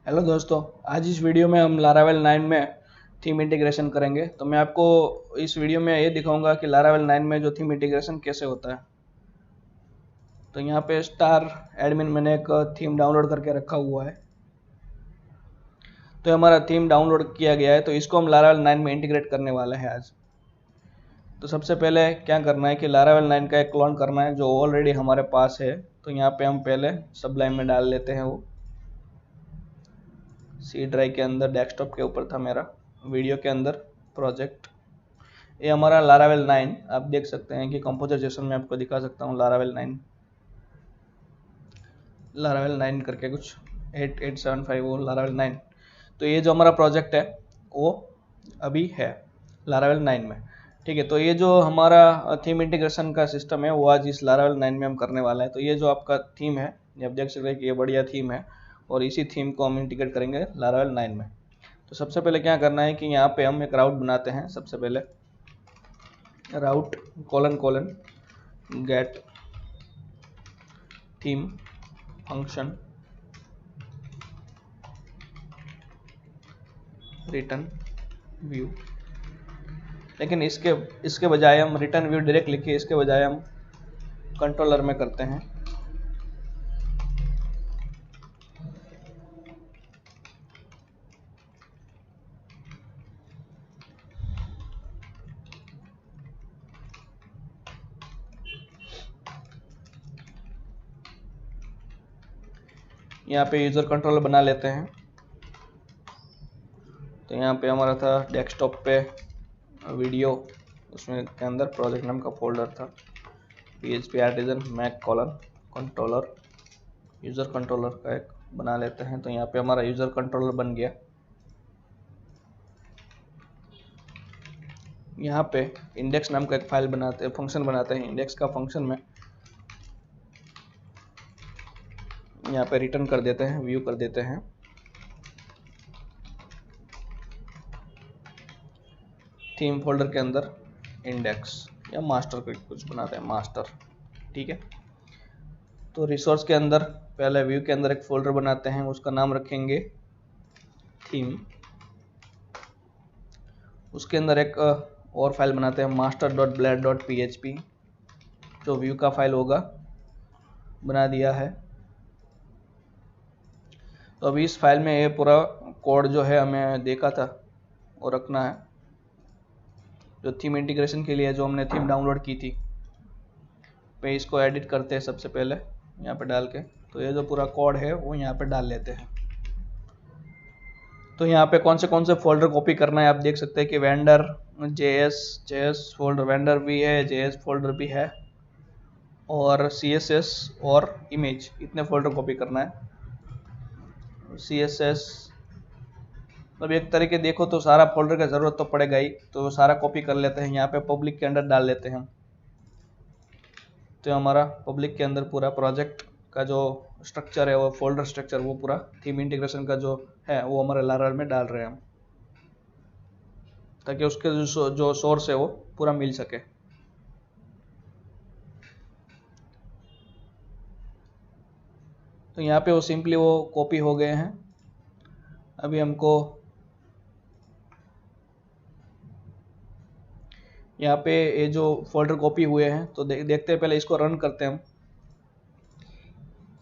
Hello दोस्तों, आज इस वीडियो में हम लारावेल 9 में थीम इंटीग्रेशन करेंगे। तो मैं आपको इस वीडियो में ये दिखाऊंगा कि लारावेल 9 में जो थीम इंटीग्रेशन कैसे होता है। तो यहाँ पे स्टार एडमिन मैंने एक थीम डाउनलोड करके रखा हुआ है। तो हमारा थीम डाउनलोड किया गया है, तो इसको हम लारावेल 9 में इंटीग्रेट करने वाले हैं आज। तो सबसे पहले क्या करना है कि लारावेल 9 का एक क्लोन करना है जो ऑलरेडी हमारे पास है। तो यहाँ पे हम पहले सबलाइन में डाल लेते हैं। वो सी ड्राइव के अंदर डेस्कटॉप के ऊपर था मेरा, वीडियो के अंदर प्रोजेक्ट। ये हमारा लारावेल 9 आप देख सकते हैं कि कंपोजर जेसन में आपको दिखा सकता हूँ। लारावेल 9 करके कुछ 8875 वो लारावेल 9। तो ये जो हमारा प्रोजेक्ट है वो अभी है लारावेल 9 में। ठीक है, तो ये जो हमारा थीम इंटीग्रेशन का सिस्टम है वो आज इस लारावेल 9 में हम करने वाला है। तो ये जो आपका थीम है, ये आप देख सकते हैं कि ये बढ़िया थीम है और इसी थीम को हम इंटीग्रेट करेंगे लारावेल 9 में। तो सबसे पहले क्या करना है कि यहाँ पे हम एक राउट बनाते हैं। सबसे पहले route : get theme function return view. लेकिन इसके बजाय हम रिटर्न व्यू डायरेक्ट लिखिए, इसके बजाय हम कंट्रोलर में करते हैं। यहाँ पे यूज़र कंट्रोलर बना लेते हैं। तो यहाँ पे हमारा था डेस्कटॉप पे वीडियो, उसमें के अंदर प्रोजेक्ट नाम का फोल्डर था PHP artisan make controller. User controller का एक बना लेते हैं। तो यहाँ पे हमारा यूज़र कंट्रोलर बन गया। यहाँ पे इंडेक्स नाम का एक फाइल बनाते हैं, फंक्शन बनाते हैं। इंडेक्स का फंक्शन में यहाँ पे रिटर्न कर देते हैं, व्यू कर देते हैं। थीम फोल्डर के अंदर इंडेक्स या मास्टर को कुछ बनाते हैं, मास्टर। ठीक है, तो रिसोर्स के अंदर पहले व्यू के अंदर एक फोल्डर बनाते हैं, उसका नाम रखेंगे थीम। उसके अंदर एक और फाइल बनाते हैं master.blade.php, जो व्यू का फाइल होगा। बना दिया है। तो अभी इस फाइल में ये पूरा कोड जो है हमें देखा था वो रखना है, जो थीम इंटीग्रेशन के लिए जो हमने थीम डाउनलोड की थी। पे इसको एडिट करते हैं सबसे पहले यहाँ पे डाल के। तो ये जो पूरा कोड है वो यहाँ पे डाल लेते हैं। तो यहाँ पे कौन से फोल्डर कॉपी करना है आप देख सकते हैं कि वेंडर JS फोल्डर वेंडर भी है, JS फोल्डर भी है, और CSS और इमेज, इतने फोल्डर कॉपी करना है। CSS मतलब एक तरीके देखो तो सारा फोल्डर का ज़रूरत तो पड़ेगा ही, तो सारा कॉपी कर लेते हैं। यहाँ पे पब्लिक के अंदर डाल लेते हैं। तो हमारा पब्लिक के अंदर पूरा प्रोजेक्ट का जो स्ट्रक्चर है, वो फोल्डर स्ट्रक्चर, वो पूरा थीम इंटीग्रेशन का जो है वो हमारे लारावेल में डाल रहे हैं हम, ताकि उसके जो सोर्स है वो पूरा मिल सके। तो यहाँ पे वो सिंपली वो कॉपी हो गए हैं। अभी हमको यहाँ पे ये जो फोल्डर कॉपी हुए हैं तो देखते हैं। पहले इसको रन करते हैं हम।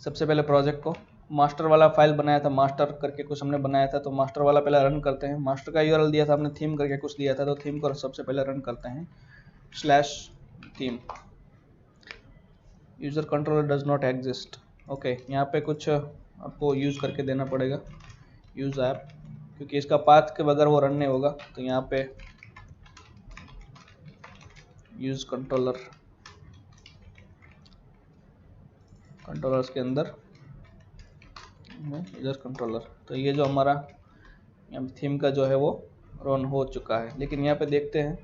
सबसे पहले प्रोजेक्ट को मास्टर वाला फाइल बनाया था, मास्टर करके कुछ हमने बनाया था, तो मास्टर वाला पहले रन करते हैं। मास्टर का URL दिया था हमने, थीम करके कुछ दिया था, तो थीम को सबसे पहले रन करते हैं। /theme user controller does not exist. Okay, यहाँ पे कुछ आपको यूज़ करके देना पड़ेगा, यूज़ ऐप, क्योंकि इसका पाथ के बगैर वो रन नहीं होगा। तो यहाँ पे यूज़ कंट्रोलर्स के अंदर यूज़र कंट्रोलर। तो ये जो हमारा थीम का जो है वो रन हो चुका है। लेकिन यहाँ पे देखते हैं,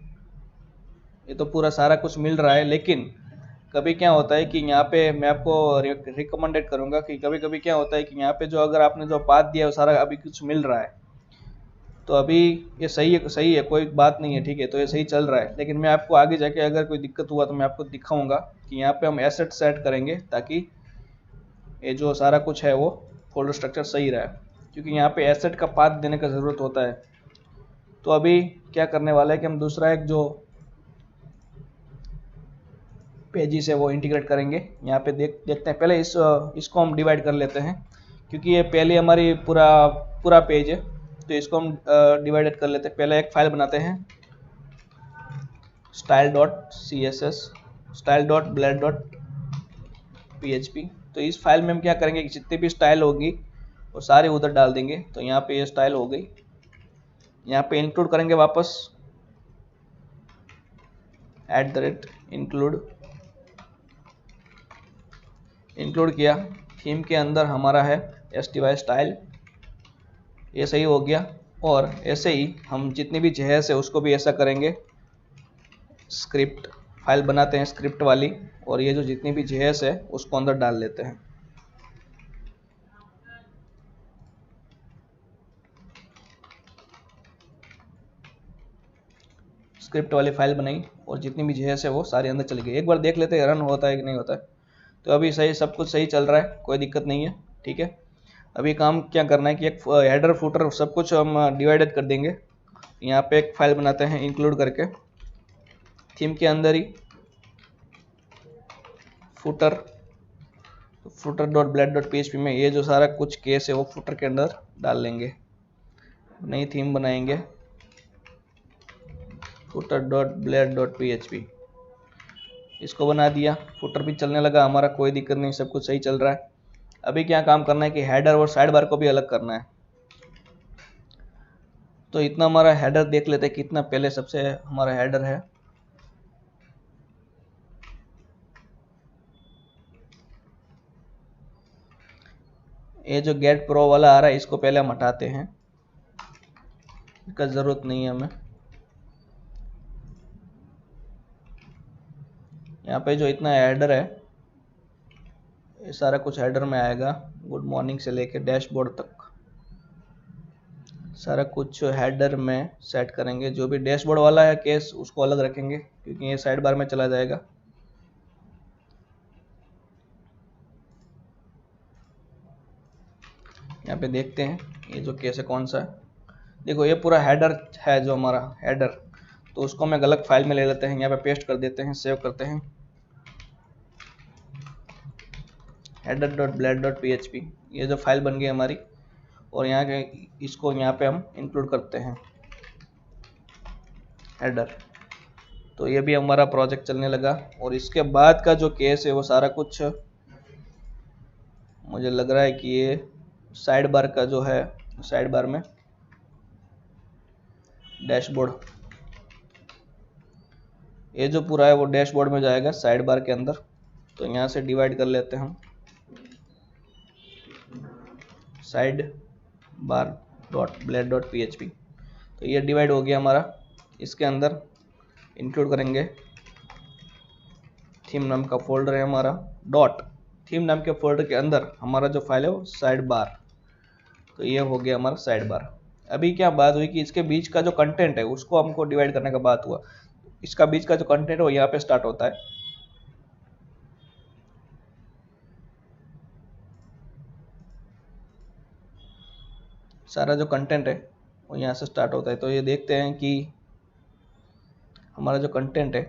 ये तो पूरा सारा कुछ मिल रहा है, लेकिन कभी क्या होता है कि यहाँ पे मैं आपको रिकमेंडेड करूँगा कि कभी कभी क्या होता है कि यहाँ पे जो अगर आपने जो पाथ दिया है वो सारा अभी कुछ मिल रहा है, तो अभी ये सही है, कोई बात नहीं है, ठीक है, तो ये सही चल रहा है। लेकिन मैं आपको आगे जाके अगर कोई दिक्कत हुआ तो मैं आपको दिखाऊंगा कि यहाँ पे हम एसेट सेट करेंगे ताकि ये जो सारा कुछ है वो फोल्डर स्ट्रक्चर सही रहे। क्योंकि यहाँ पे एसेट का पाथ देने का ज़रूरत होता है। तो अभी क्या करने वाला है कि हम दूसरा एक जो पेजेस है वो इंटीग्रेट करेंगे। यहाँ पे देखते हैं, पहले इसको हम डिवाइड कर लेते हैं, क्योंकि ये पहले हमारी पूरा पेज है, तो इसको हम डिवाइडेड कर लेते हैं। पहले एक फाइल बनाते हैं style.css style.blend.php। तो इस फाइल में हम क्या करेंगे कि जितनी भी स्टाइल होगी वो सारे उधर डाल देंगे। तो यहाँ पे ये स्टाइल हो गई, यहाँ पे इंक्लूड करेंगे वापस इंक्लूड किया। थीम के अंदर हमारा है sty स्टाइल, ये सही हो गया। और ऐसे ही हम जितनी भी JS है उसको भी ऐसा करेंगे, स्क्रिप्ट फाइल बनाते हैं स्क्रिप्ट वाली, और ये जो जितनी भी JS है उसको अंदर डाल लेते हैं। स्क्रिप्ट वाली फाइल बनाई और जितनी भी JS है वो सारी अंदर चली गई। एक बार देख लेते हैं रन होता है कि नहीं होता है। तो अभी सही, सब कुछ सही चल रहा है, कोई दिक्कत नहीं है, ठीक है। अभी काम क्या करना है कि एक हेडर फुटर सब कुछ हम डिवाइडेड कर देंगे। यहाँ पे एक फाइल बनाते हैं इंक्लूड करके, थीम के अंदर ही footer.blend.php में ये जो सारा कुछ केस है वो फुटर के अंदर डाल लेंगे। नई थीम बनाएंगे footer.blend.php, इसको बना दिया। फुटर भी चलने लगा हमारा, कोई दिक्कत नहीं, सब कुछ सही चल रहा है। अभी क्या काम करना है कि हेडर और साइड बार को भी अलग करना है। तो इतना हमारा हेडर देख लेते हैं कितना, पहले सबसे हमारा हेडर है ये जो गेट प्रो वाला आ रहा है, इसको पहले हम हटाते हैं, इसका ज़रूरत नहीं है हमें। यहाँ पे जो इतना हेडर है ये सारा कुछ हेडर में आएगा, गुड मॉर्निंग से लेके डैशबोर्ड तक सारा कुछ हेडर में सेट करेंगे। जो भी डैशबोर्ड वाला है केस उसको अलग रखेंगे, क्योंकि ये साइड बार में चला जाएगा। यहाँ पे देखते हैं ये जो केस है कौन सा है। देखो ये पूरा हेडर है जो हमारा हेडर, तो उसको हम एक अलग फाइल में ले लेते हैं, यहाँ पे पेस्ट कर देते हैं, सेव करते हैं header.blend.php, ये जो फाइल बन गई हमारी। और यहाँ के इसको यहाँ पे हम इंक्लूड करते हैं हेडर। तो ये भी हमारा प्रोजेक्ट चलने लगा। और इसके बाद का जो केस है वो सारा कुछ मुझे लग रहा है कि ये साइड बार का जो है, साइड बार में डैशबोर्ड, ये जो पूरा है वो डैशबोर्ड में जाएगा साइड बार के अंदर। तो यहाँ से डिवाइड कर लेते हैं हम sidebar.blend.php। तो ये डिवाइड हो गया हमारा। इसके अंदर इंक्लूड करेंगे थीम नाम का फोल्डर है हमारा, डॉट थीम नाम के फोल्डर के अंदर हमारा जो फाइल है वो साइड बार। तो ये हो गया हमारा साइड बार। अभी क्या बात हुई कि इसके बीच का जो कंटेंट है उसको हमको डिवाइड करने का बात हुआ। इसका बीच का जो कंटेंट है वो यहाँ पे स्टार्ट होता है। सारा जो कंटेंट है वो यहाँ से स्टार्ट होता है। तो ये देखते हैं कि हमारा जो कंटेंट है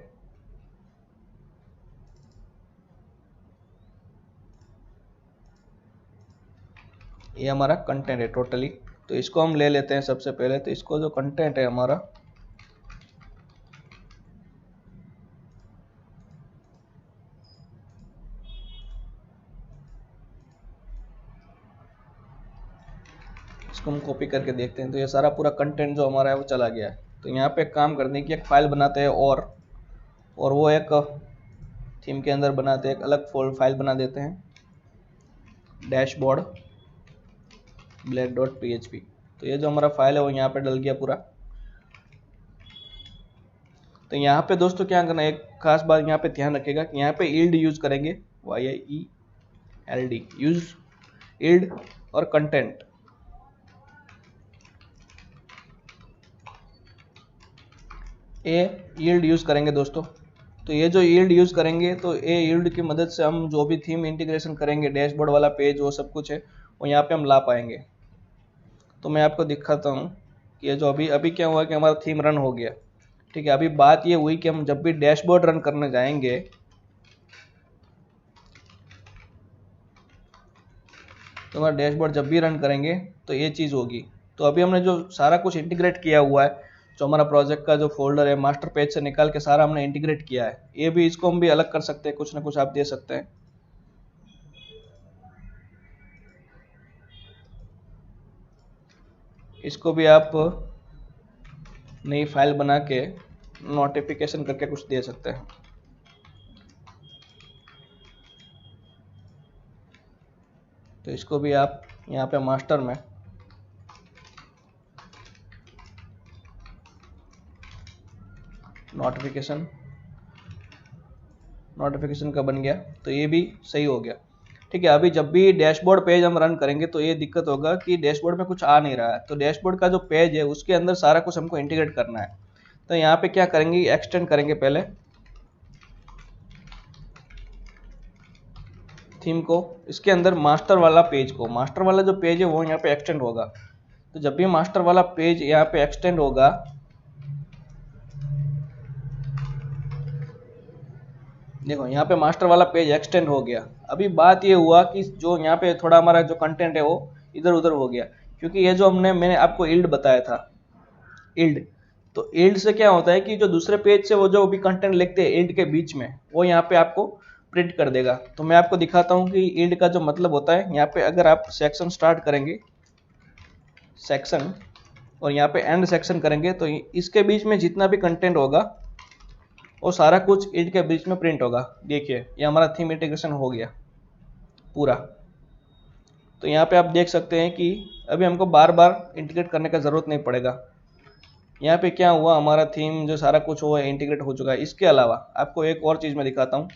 ये हमारा कंटेंट है टोटली। तो इसको हम ले लेते हैं सबसे पहले। तो इसको जो कंटेंट है हमारा, इसको हम कॉपी करके देखते हैं। तो ये सारा पूरा कंटेंट जो हमारा है वो चला गया है। तो यहाँ पे एक काम करने की, एक फाइल बनाते हैं और वो एक थीम के अंदर बनाते हैं, एक अलग फाइल बना देते हैं dashboard.blend.php। तो ये जो हमारा फाइल है वो यहाँ पे डल गया पूरा। तो यहाँ पे दोस्तों क्या करना है, एक खास बात यहाँ पे ध्यान रखिएगा कि यहाँ पे yield यूज करेंगे, YIELD यूज yield और कंटेंट। ये yield यूज करेंगे दोस्तों। तो ये जो yield यूज करेंगे, तो ये yield की मदद से हम जो भी थीम इंटीग्रेशन करेंगे, डैशबोर्ड वाला पेज वो सब कुछ है वो यहाँ पे हम ला पाएंगे। तो मैं आपको दिखाता हूँ कि ये जो अभी अभी क्या हुआ कि हमारा थीम रन हो गया। ठीक है, अभी बात ये हुई कि हम जब भी डैशबोर्ड रन करने जाएंगे तो हमारा डैशबोर्ड जब भी रन करेंगे तो ये चीज़ होगी। तो अभी हमने जो सारा कुछ इंटीग्रेट किया हुआ है, जो हमारा प्रोजेक्ट का जो फोल्डर है मास्टर पेज से निकाल के सारा हमने इंटीग्रेट किया है। ये भी इसको हम भी अलग कर सकते हैं, कुछ ना कुछ आप दे सकते हैं। इसको भी आप नई फाइल बना के नोटिफिकेशन करके कुछ दे सकते हैं। तो इसको भी आप यहाँ पे मास्टर में नोटिफिकेशन का बन गया, तो ये भी सही हो गया। ठीक है, अभी जब भी डैशबोर्ड पेज हम रन करेंगे तो ये दिक्कत होगा कि डैशबोर्ड में कुछ आ नहीं रहा है। तो डैशबोर्ड का जो पेज है उसके अंदर सारा कुछ हमको इंटीग्रेट करना है। तो यहाँ पे क्या करेंगे, एक्सटेंड करेंगे पहले थीम को, इसके अंदर मास्टर वाला पेज को, मास्टर वाला जो पेज है वो यहाँ पे एक्सटेंड होगा। तो जब भी मास्टर वाला पेज यहाँ पे एक्सटेंड होगा, देखो यहाँ पे मास्टर वाला पेज एक्सटेंड हो गया। अभी बात ये हुआ कि जो यहाँ पे थोड़ा हमारा जो कंटेंट है वो इधर उधर हो गया, क्योंकि ये जो मैंने आपको इल्ड बताया था, इल्ड, तो इल्ड से क्या होता है कि जो दूसरे पेज से वो जो भी कंटेंट लिखते हैं इल्ड के बीच में, वो यहाँ पे आपको प्रिंट कर देगा। तो मैं आपको दिखाता हूँ कि इल्ड का जो मतलब होता है। यहाँ पे अगर आप सेक्शन स्टार्ट करेंगे, सेक्शन, और यहाँ पे एंड सेक्शन करेंगे, तो इसके बीच में जितना भी कंटेंट होगा वो सारा कुछ इल्ड के बीच में प्रिंट होगा। देखिए ये हमारा थीम इंटीग्रेशन हो गया पूरा। तो यहाँ पे आप देख सकते हैं कि अभी हमको बार बार इंटीग्रेट करने का ज़रूरत नहीं पड़ेगा। यहाँ पे क्या हुआ, हमारा थीम जो सारा कुछ हुआ इंटीग्रेट हो चुका है। इसके अलावा आपको एक और चीज़ मैं दिखाता हूँ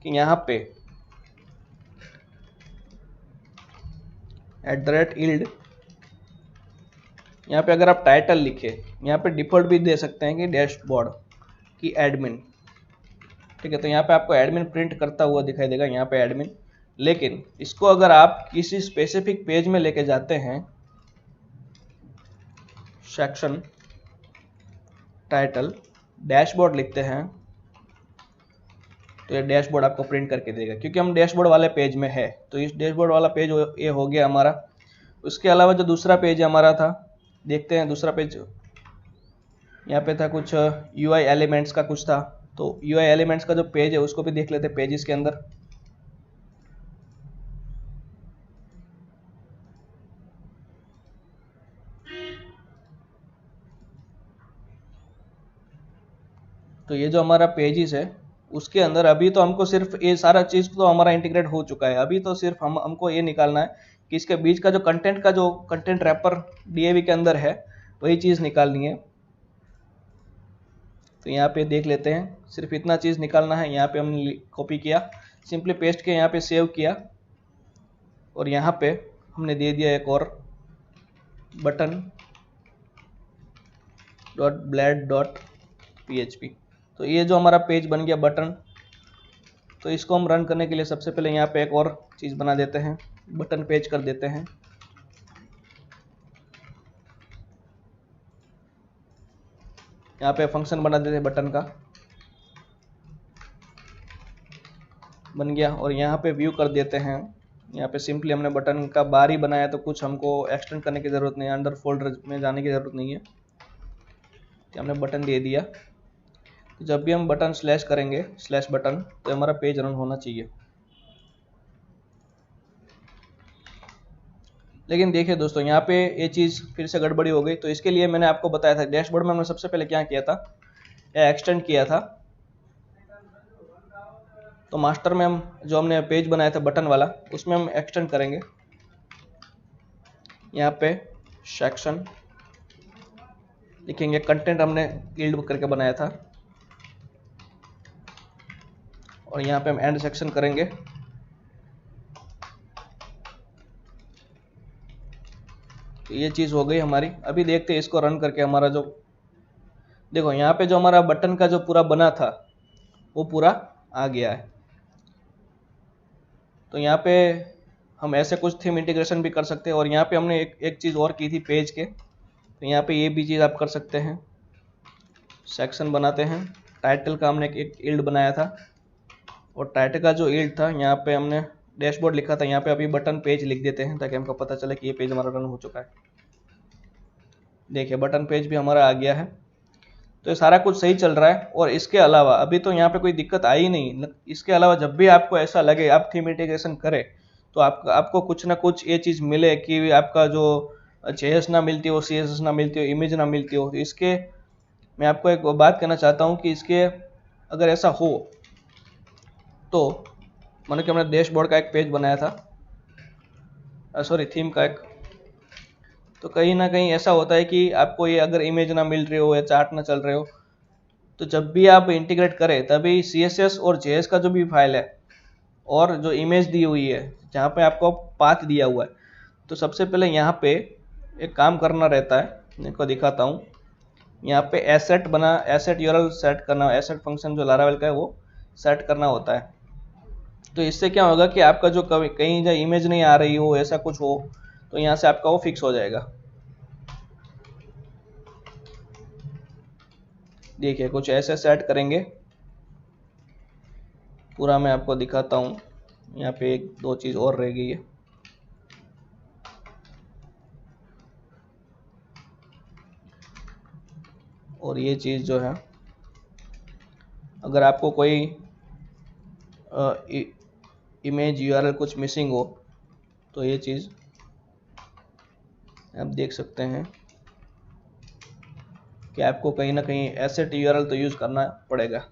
कि यहाँ पे @yield, यहाँ पे अगर आप टाइटल लिखे, यहाँ पे डिफ़ॉल्ट भी दे सकते हैं कि डैशबोर्ड की एडमिन। ठीक है, तो यहाँ पे आपको एडमिन प्रिंट करता हुआ दिखाई देगा, यहाँ पे एडमिन। लेकिन इसको अगर आप किसी स्पेसिफिक पेज में लेके जाते हैं, सेक्शन टाइटल डैशबोर्ड लिखते हैं, तो ये डैशबोर्ड आपको प्रिंट करके देगा, क्योंकि हम डैशबोर्ड वाले पेज में है। तो इस डैशबोर्ड वाला पेज ये हो गया हमारा। उसके अलावा जो दूसरा पेज हमारा था, देखते हैं दूसरा पेज। यहाँ पे था कुछ UI एलिमेंट्स का कुछ था, तो UI एलिमेंट्स का जो पेज है उसको भी देख लेते हैं पेजेस के अंदर। तो ये जो हमारा पेजेस है उसके अंदर अभी तो हमको सिर्फ ये सारा चीज़ तो हमारा इंटीग्रेट हो चुका है। अभी तो सिर्फ हमको ये निकालना है कि इसके बीच का जो कंटेंट रैपर DAV के अंदर है वही चीज़ निकालनी है। तो यहाँ पे देख लेते हैं, सिर्फ इतना चीज़ निकालना है। यहाँ पे हमने कॉपी किया, सिंपली पेस्ट किया, यहाँ पे सेव किया, और यहाँ पे हमने दे दिया एक और बटन .blad.php। तो ये जो हमारा पेज बन गया बटन। तो इसको हम रन करने के लिए सबसे पहले यहाँ पे एक और चीज़ बना देते हैं, बटन पेज कर देते हैं। यहाँ पे फंक्शन बना देते हैं बटन का, बन गया। और यहाँ पे व्यू कर देते हैं। यहाँ पे सिंपली हमने बटन का बार ही बनाया, तो कुछ हमको एक्सटेंड करने की ज़रूरत नहीं है, अंडर फोल्डर में जाने की ज़रूरत नहीं है। तो हमने बटन दे दिया। तो जब भी हम बटन स्लैश करेंगे, स्लैश बटन, तो हमारा पेज रन होना चाहिए। लेकिन देखिए दोस्तों, यहाँ पे ये चीज़ फिर से गड़बड़ी हो गई। तो इसके लिए मैंने आपको बताया था, डैशबोर्ड में हमने सबसे पहले क्या किया था, या एक्सटेंड किया था। तो मास्टर में हम जो हमने पेज बनाया था बटन वाला, उसमें हम एक्सटेंड करेंगे। यहाँ पे सेक्शन लिखेंगे, कंटेंट हमने यील्ड करके बनाया था, और यहाँ पे हम एंड सेक्शन करेंगे। तो ये चीज़ हो गई हमारी। अभी देखते हैं इसको रन करके हमारा जो, देखो यहाँ पे जो हमारा बटन का जो पूरा बना था वो पूरा आ गया है। तो यहाँ पे हम ऐसे कुछ थीम इंटीग्रेशन भी कर सकते हैं। और यहाँ पे हमने एक चीज़ और की थी पेज के, तो यहाँ पे ये भी चीज़ आप कर सकते हैं। सेक्शन बनाते हैं, टाइटल का हमने एक ईल्ड बनाया था, और टाइटल का जो ईल्ड था यहाँ पे हमने डैशबोर्ड लिखा था, यहाँ पे अभी बटन पेज लिख देते हैं ताकि हमको पता चले कि ये पेज हमारा रन हो चुका है। देखिए बटन पेज भी हमारा आ गया है। तो ये सारा कुछ सही चल रहा है। और इसके अलावा अभी तो यहाँ पे कोई दिक्कत आई नहीं। इसके अलावा जब भी आपको ऐसा लगे आप थीम इंटीग्रेशन करें तो आपको कुछ ना कुछ ये चीज़ मिले कि आपका जो JS ना मिलती हो, CSS ना मिलती हो, इमेज ना मिलती हो, तो इसके मैं आपको एक बात कहना चाहता हूँ कि इसके अगर ऐसा हो तो मानो कि हमने डैशबोर्ड का एक पेज बनाया था, सॉरी थीम का एक, तो कहीं ना कहीं ऐसा होता है कि आपको ये अगर इमेज ना मिल रही हो या चार्ट ना चल रहे हो, तो जब भी आप इंटीग्रेट करें तभी CSS और JS का जो भी फाइल है और जो इमेज दी हुई है जहाँ पे आपको पाथ दिया हुआ है, तो सबसे पहले यहाँ पे एक काम करना रहता है। मैं को दिखाता हूँ। यहाँ पे एसेट URL सेट करना, एसेट फंक्शन जो लारावेल का है वो सेट करना होता है। तो इससे क्या होगा कि आपका जो कहीं जो इमेज नहीं आ रही हो, ऐसा कुछ हो, तो यहाँ से आपका वो फिक्स हो जाएगा। देखिए कुछ ऐसे सेट करेंगे, पूरा मैं आपको दिखाता हूँ। यहाँ पे एक दो चीज़ और रह गई है। और ये चीज़ जो है, अगर आपको कोई इमेज URL कुछ मिसिंग हो तो ये चीज़ आप देख सकते हैं कि आपको कहीं ना कहीं एसेट URL तो यूज़ करना पड़ेगा।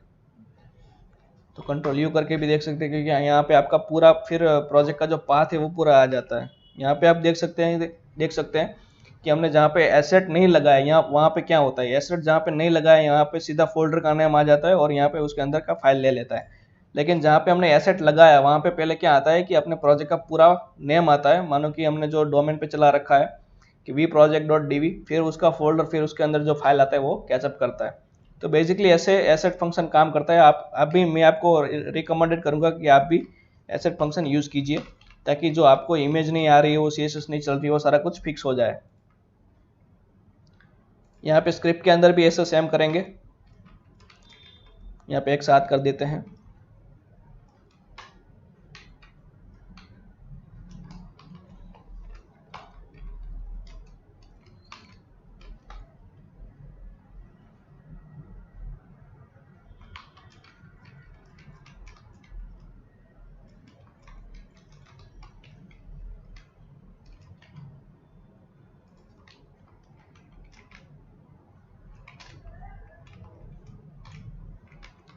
तो कंट्रोल U करके भी देख सकते हैं, क्योंकि यहाँ पे आपका पूरा फिर प्रोजेक्ट का जो पाथ है वो पूरा आ जाता है। यहाँ पे आप देख सकते हैं कि हमने जहाँ पे एसेट नहीं लगाया, यहाँ वहाँ पे क्या होता है, एसेट जहाँ पे नहीं लगाया यहाँ पे सीधा फोल्डर का नाम आ जाता है और यहाँ पे उसके अंदर का फाइल ले लेता है। लेकिन जहाँ पे हमने एसेट लगाया वहाँ पे पहले क्या आता है कि अपने प्रोजेक्ट का पूरा नेम आता है। मानो कि हमने जो डोमेन पे चला रखा है कि vproject.db, फिर उसका फोल्डर, फिर उसके अंदर जो फाइल आता है वो कैचअप करता है। तो बेसिकली ऐसे एसेट फंक्शन काम करता है। आप भी, मैं आपको रिकमेंडेड करूँगा कि आप भी एसेट फंक्शन यूज़ कीजिए, ताकि जो आपको इमेज नहीं आ रही हो, CSS नहीं चल रही हो, सारा कुछ फिक्स हो जाए। यहाँ पे स्क्रिप्ट के अंदर भी ऐसा सेम करेंगे। यहाँ पे एक साथ कर देते हैं।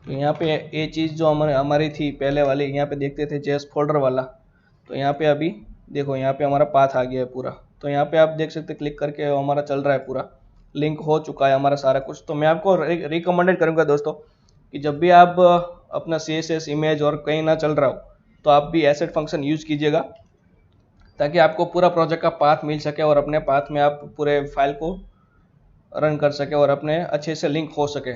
तो यहाँ पे ये चीज़ जो हमारी थी पहले वाली, यहाँ पे देखते थे JS फोल्डर वाला, तो यहाँ पे अभी देखो यहाँ पे हमारा पाथ आ गया है पूरा। तो यहाँ पे आप देख सकते हैं, क्लिक करके हमारा चल रहा है, पूरा लिंक हो चुका है हमारा सारा कुछ। तो मैं आपको रिकमेंडेड करूँगा दोस्तों कि जब भी आप अपना CSS इमेज और कहीं ना चल रहा हो तो आप भी एसेट फंक्शन यूज़ कीजिएगा, ताकि आपको पूरा प्रोजेक्ट का पाथ मिल सके और अपने पाथ में आप पूरे फाइल को रन कर सके और अपने अच्छे से लिंक हो सके।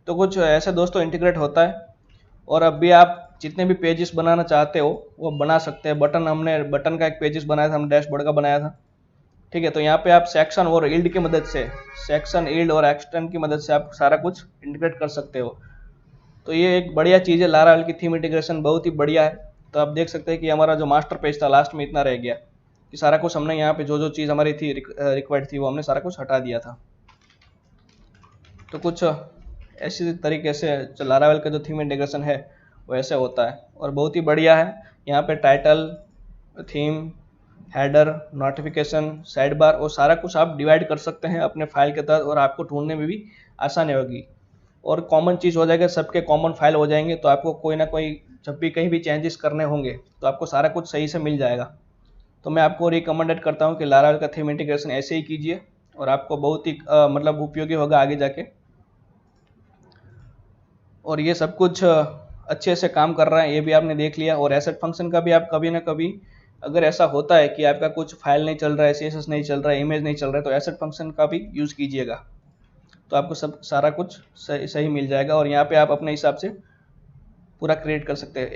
तो कुछ ऐसे दोस्तों इंटीग्रेट होता है। और अब भी आप जितने भी पेजेस बनाना चाहते हो वो बना सकते हैं। हमने बटन का एक पेजेस बनाया था, हम डैशबोर्ड का बनाया था, ठीक है। तो यहाँ पे आप सेक्शन और ईल्ड की मदद से, सेक्शन, ईल्ड और एक्सटेंड की मदद से आप सारा कुछ इंटीग्रेट कर सकते हो। तो ये एक बढ़िया चीज़ है, लारावेल की थीम इंटीग्रेशन बहुत ही बढ़िया है। तो आप देख सकते हैं कि हमारा जो मास्टर पेज था लास्ट में इतना रह गया कि सारा कुछ हमने यहाँ पे जो चीज़ हमारी थी रिक्वायर्ड थी वो हमने सारा कुछ हटा दिया था। तो कुछ ऐसी तरीके से जो लारावेल का जो थीम इंटीग्रेशन है वो ऐसे होता है और बहुत ही बढ़िया है। यहाँ पे title, theme, header, notification, side bar और सारा कुछ आप डिवाइड कर सकते हैं अपने फाइल के तहत, और आपको ढूंढने में भी आसानी होगी और कॉमन चीज़ हो जाएगा, सबके कॉमन फाइल हो जाएंगे। तो आपको कोई ना कोई जब भी कहीं भी चेंजेस करने होंगे तो आपको सारा कुछ सही से मिल जाएगा। तो मैं आपको रिकमेंडेड करता हूँ कि लारावेल का थीम इंटीग्रेशन ऐसे ही कीजिए और आपको बहुत ही मतलब उपयोगी होगा आगे जाके। और ये सब कुछ अच्छे से काम कर रहा है, ये भी आपने देख लिया। और एसेट फंक्शन का भी आप कभी ना कभी अगर ऐसा होता है कि आपका कुछ फाइल नहीं चल रहा है, CSS नहीं चल रहा है, इमेज नहीं चल रहा है, तो एसेट फंक्शन का भी यूज़ कीजिएगा, तो आपको सारा कुछ सही मिल जाएगा। और यहाँ पे आप अपने हिसाब से पूरा क्रिएट कर सकते हैं।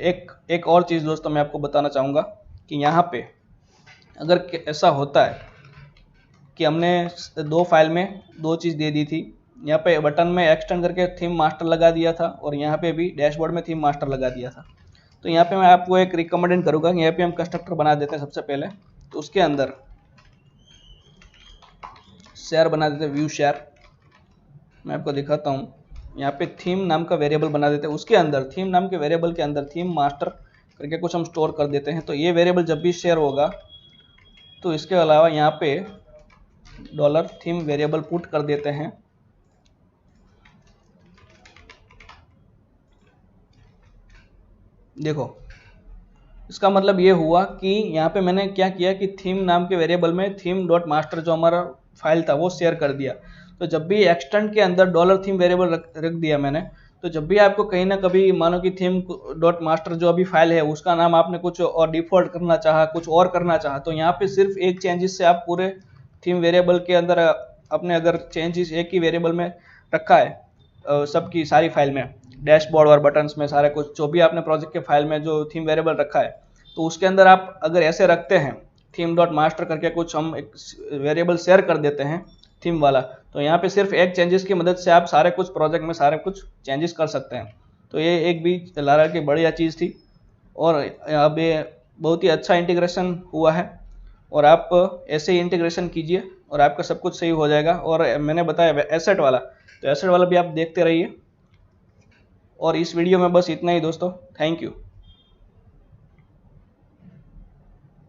एक और चीज़ दोस्तों मैं आपको बताना चाहूँगा कि यहाँ पे अगर ऐसा होता है कि हमने दो फाइल में दो चीज़ दे दी थी, यहाँ पे बटन में एक्सटेंड करके थीम मास्टर लगा दिया था और यहाँ पे भी डैशबोर्ड में थीम मास्टर लगा दिया था, तो यहाँ पे मैं आपको एक रिकमेंड करूँगा कि यहाँ पे हम कंस्ट्रक्टर बना देते हैं सबसे पहले। तो उसके अंदर शेयर बना देते हैं, व्यू शेयर। मैं आपको दिखाता हूँ, यहाँ पे थीम नाम का वेरिएबल बना देते हैं, उसके अंदर थीम नाम के वेरिएबल के अंदर थीम मास्टर करके कुछ हम स्टोर कर देते हैं। तो ये वेरिएबल जब भी शेयर होगा तो इसके अलावा यहाँ पे $थीम वेरिएबल पुट कर देते हैं। देखो इसका मतलब ये हुआ कि यहाँ पे मैंने क्या किया कि थीम नाम के वेरिएबल में थीम डॉट मास्टर जो हमारा फाइल था वो शेयर कर दिया। तो जब भी एक्सटेंड के अंदर $थीम वेरिएबल रख दिया मैंने, तो जब भी आपको कहीं ना कभी मानो कि थीम डॉट मास्टर जो अभी फाइल है उसका नाम आपने कुछ और डिफॉल्ट करना चाहा, कुछ और करना चाहा, तो यहाँ पे सिर्फ एक चेंजेस से आप पूरे थीम वेरिएबल के अंदर अपने अगर चेंजेस एक ही वेरिएबल में रखा है सबकी सारी फाइल में, डैशबोर्ड और बटन्स में सारे कुछ जो भी आपने प्रोजेक्ट के फाइल में जो थीम वेरिएबल रखा है, तो उसके अंदर आप अगर ऐसे रखते हैं थीम डॉट मास्टर करके कुछ हम एक वेरिएबल शेयर कर देते हैं थीम वाला, तो यहाँ पे सिर्फ एक चेंजेस की मदद से आप सारे कुछ प्रोजेक्ट में सारे कुछ चेंजेस कर सकते हैं। तो ये एक भी लारावेल की बढ़िया चीज़ थी और अब ये बहुत ही अच्छा इंटीग्रेशन हुआ है और आप ऐसे ही इंटीग्रेशन कीजिए और आपका सब कुछ सही हो जाएगा। और मैंने बताया एसेट वाला, तो एसेट वाला भी आप देखते रहिए। और इस वीडियो में बस इतना ही दोस्तों, थैंक यू।